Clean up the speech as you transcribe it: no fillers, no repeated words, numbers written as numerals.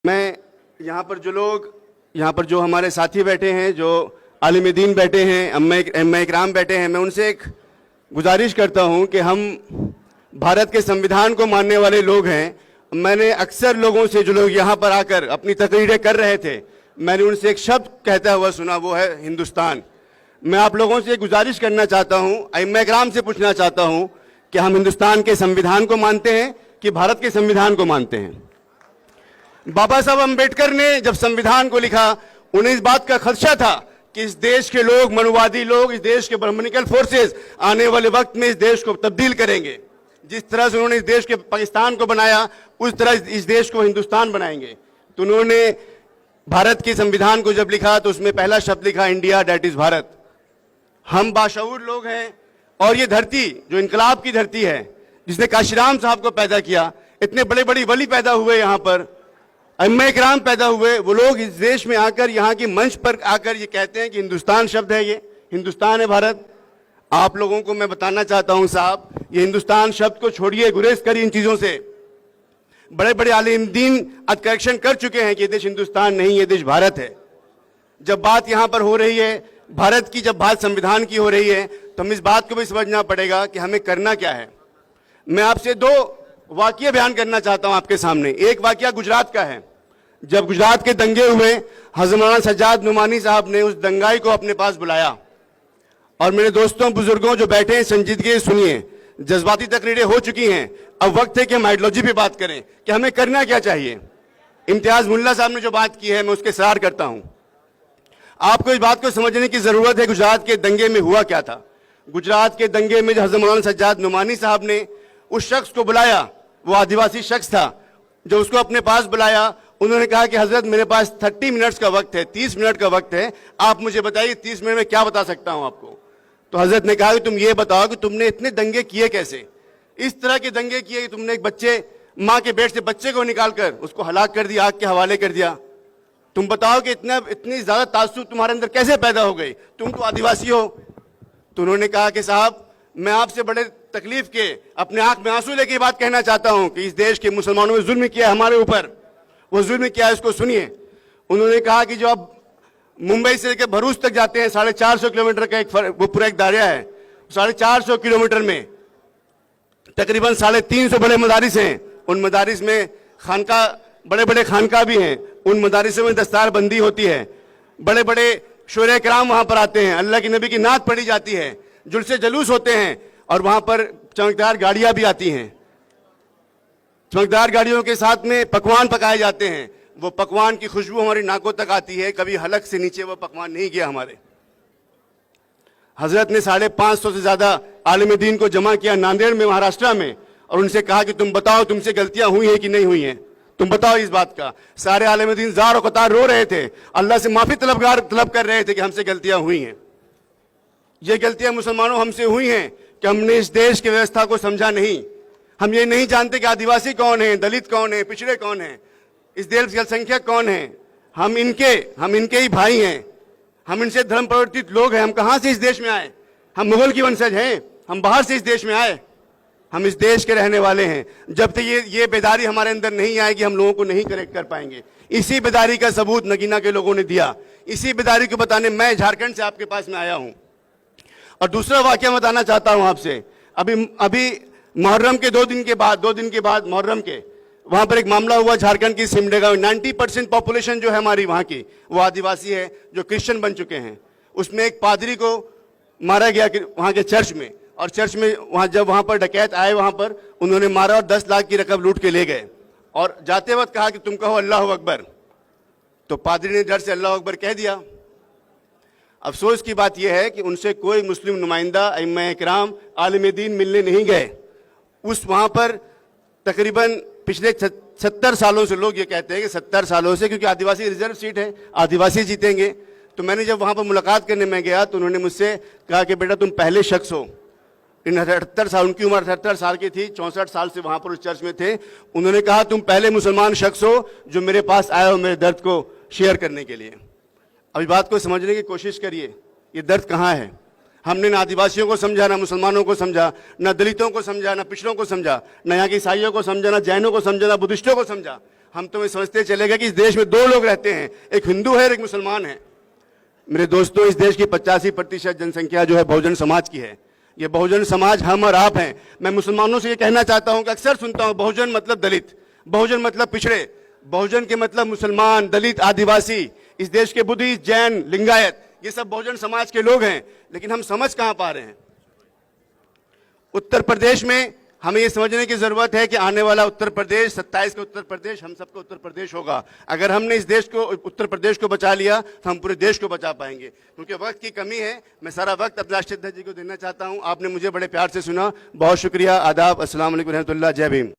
मैं यहाँ पर जो हमारे साथी बैठे हैं, जो आलिम दीन बैठे हैं, अम्मा इकराम बैठे हैं, मैं उनसे एक गुजारिश करता हूँ कि हम भारत के संविधान को मानने वाले लोग हैं। मैंने अक्सर लोगों से, जो लोग यहाँ पर आकर अपनी तकरीरें कर रहे थे, मैंने उनसे एक शब्द कहता हुआ सुना, वो है हिंदुस्तान। मैं आप लोगों से गुजारिश करना चाहता हूँ, अम्मा इकराम से पूछना चाहता हूँ कि हम हिंदुस्तान के संविधान को मानते हैं कि भारत के संविधान को मानते हैं? बाबा साहब अम्बेडकर ने जब संविधान को लिखा, उन्हें इस बात का खदशा था कि इस देश के लोग, मनुवादी लोग, इस देश के ब्राह्मणिकल फोर्सेस आने वाले वक्त में इस देश को तब्दील करेंगे। जिस तरह से उन्होंने इस देश के पाकिस्तान को बनाया, उस तरह इस देश को हिंदुस्तान बनाएंगे। तो उन्होंने भारत के संविधान को जब लिखा तो उसमें पहला शब्द लिखा इंडिया, दैट इज भारत। हम बाशऊर लोग हैं और ये धरती जो इनकलाब की धरती है, जिसने काशीराम साहब को पैदा किया, इतने बड़े बड़े वली पैदा हुए, यहाँ पर अम्मा इकराम पैदा हुए, वो लोग इस देश में आकर, यहाँ की मंच पर आकर ये कहते हैं कि हिंदुस्तान शब्द है, ये हिंदुस्तान है भारत। आप लोगों को मैं बताना चाहता हूं साहब, ये हिंदुस्तान शब्द को छोड़िए, गुरेज करिए इन चीजों से। बड़े बड़े आलिम दीन करेक्शन कर चुके हैं कि ये देश हिंदुस्तान नहीं, ये देश भारत है। जब बात यहाँ पर हो रही है भारत की, जब बात संविधान की हो रही है, तो हम इस बात को भी समझना पड़ेगा कि हमें करना क्या है। मैं आपसे दो वाकया बयान करना चाहता हूं आपके सामने। एक वाकया गुजरात का है। जब गुजरात के दंगे हुए, हज़रत मौलाना सज्जाद नुमानी साहब ने उस दंगाई को अपने पास बुलाया। और मेरे दोस्तों, बुजुर्गों जो बैठे हैं, संजीदगी सुनिए, जज्बाती तकरीरें हो चुकी हैं। अब वक्त है कि हम आइडियोलॉजी पे बात करें कि हमें करना क्या चाहिए। इम्तियाज मुल्ला साहब ने जो बात की है, मैं उसके सराहना करता हूं। आपको इस बात को समझने की जरूरत है, गुजरात के दंगे में हुआ क्या था। गुजरात के दंगे में हज़रत मौलाना सज्जाद नुमानी साहब ने उस शख्स को बुलाया, वो आदिवासी शख्स था, जो उसको अपने पास बुलाया। उन्होंने कहा कि हजरत, मेरे पास 30 मिनट्स का वक्त है, 30 मिनट का वक्त है, आप मुझे बताइए 30 मिनट में क्या बता सकता हूं आपको। तो हजरत ने कहा कि तुम ये बताओ कि तुमने इतने दंगे किए कैसे, इस तरह के दंगे किए कि तुमने एक बच्चे, माँ के पेट से बच्चे को निकालकर उसको हलाक कर दिया, आग के हवाले कर दिया। तुम बताओ कि इतनी ज्यादा तासुब तुम्हारे अंदर कैसे पैदा हो गई, तुम तो आदिवासी हो। तो उन्होंने कहा कि साहब, मैं आपसे बड़े तकलीफ के, अपने आंख में आंसू लेके बात कहना चाहता हूं कि इस देश के मुसलमानों ने जुल्म किया हमारे ऊपर। वो जुल्म किया है, इसको सुनिए। उन्होंने कहा कि जो अब मुंबई से लेकर भरूच तक जाते हैं, 450 किलोमीटर का वो पूरा एक दायरा है। 450 किलोमीटर में तकरीबन 350 बड़े मदारिस हैं। उन मदारिस में खानका, बड़े बड़े खानका भी हैं। उन मदारिसों में दस्तार बंदी होती है, बड़े बड़े शोरे कराम वहां पर आते हैं, अल्लाह के नबी की नात पढ़ी जाती है, जुलसे जलूस होते हैं, और वहां पर चमकदार गाड़ियां भी आती हैं। चमकदार गाड़ियों के साथ में पकवान पकाए जाते हैं। वो पकवान की खुशबू हमारी नाकों तक आती है, कभी हलक से नीचे वो पकवान नहीं गया हमारे। हजरत ने 550 से ज्यादा आलिम दीन को जमा किया नांदेड़ में, महाराष्ट्र में, और उनसे कहा कि तुम बताओ तुमसे गलतियां हुई हैं कि नहीं हुई हैं, तुम बताओ इस बात का। सारे आलिम दीन जार और कतार रो रहे थे, अल्लाह से माफी तलब कर रहे थे कि हमसे गलतियां हुई हैं। ये गलतियां मुसलमानों हमसे हुई हैं कि हमने इस देश की व्यवस्था को समझा नहीं। हम ये नहीं जानते कि आदिवासी कौन है, दलित कौन है, पिछड़े कौन है, इस देश की अल्पसंख्यक कौन है। हम इनके ही भाई हैं, हम इनसे धर्म परिवर्तित लोग हैं। हम कहां से इस देश में आए? हम मुगल की वंशज हैं, हम बाहर से इस देश में आए, हम इस देश के रहने वाले हैं। जब तक ये बेदारी हमारे अंदर नहीं आएगी, हम लोगों को नहीं करेक्ट कर पाएंगे। इसी बेदारी का सबूत नगीना के लोगों ने दिया। इसी बेदारी को बताने मैं झारखंड से आपके पास में आया हूं। और दूसरा वाकया बताना चाहता हूं आपसे। अभी मुहर्रम के 2 दिन के बाद मुहर्रम के, वहां पर एक मामला हुआ झारखंड की सिमडेगा में। 90% पॉपुलेशन जो है हमारी वहां की, वो आदिवासी है, जो क्रिश्चियन बन चुके हैं। उसमें एक पादरी को मारा गया वहां के चर्च में, और चर्च में जब वहां पर डकैत आए, वहां पर उन्होंने मारा और 10 लाख की रकम लूट के ले गए, और जाते वक्त कहा कि तुम कहो अल्लाह अकबर। तो पादरी ने डर से अल्लाह अकबर कह दिया। अफसोस की बात यह है कि उनसे कोई मुस्लिम नुमाइंदा, अइम्मा इकराम, आलिम दीन मिलने नहीं गए। वहां पर तकरीबन पिछले 70 सालों से, लोग ये कहते हैं कि 70 सालों से, क्योंकि आदिवासी रिजर्व सीट है, आदिवासी जीतेंगे। तो मैंने जब वहां पर मुलाकात करने में गया, तो उन्होंने मुझसे कहा कि बेटा तुम पहले शख्स हो। इन 78 साल, उनकी उम्र 78 साल की थी, 64 साल से वहां पर उस चर्च में थे। उन्होंने कहा तुम पहले मुसलमान शख्स हो जो मेरे पास आए हो मेरे दर्द को शेयर करने के लिए। अभी बात को समझने की कोशिश करिए, ये दर्द कहाँ है। हमने ना आदिवासियों को समझा, ना मुसलमानों को समझा, ना दलितों को समझा, ना पिछड़ों को समझा, ना यहाँ के ईसाइयों को समझा, ना जैनों को समझा, ना बुद्धिस्टों को समझा। हम तो ये समझते चले गए कि इस देश में दो लोग रहते हैं, एक हिंदू है और एक मुसलमान है। मेरे दोस्तों, इस देश की 85% जनसंख्या जो है बहुजन समाज की है। ये बहुजन समाज हम और आप हैं। मैं मुसलमानों से ये कहना चाहता हूं कि अक्सर सुनता हूं बहुजन मतलब दलित, बहुजन मतलब पिछड़े, बहुजन के मतलब मुसलमान, दलित, आदिवासी, इस देश के बुद्धिस्ट, जैन, लिंगायत, ये सब बहुजन समाज के लोग हैं। लेकिन हम समझ कहां पा रहे हैं? उत्तर प्रदेश में हमें ये समझने की जरूरत है कि आने वाला उत्तर प्रदेश, 27 का उत्तर प्रदेश हम सबका उत्तर प्रदेश होगा। अगर हमने इस देश को, उत्तर प्रदेश को बचा लिया तो हम पूरे देश को बचा पाएंगे। क्योंकि वक्त की कमी है। मैं सारा वक्त अपने राष्ट्रीय अध्यक्ष जी को देना चाहता हूं। आपने मुझे बड़े प्यार से सुना, बहुत शुक्रिया। आदाब, अस्सलाम वालेकुम रहमतुल्लाह, जय भीम।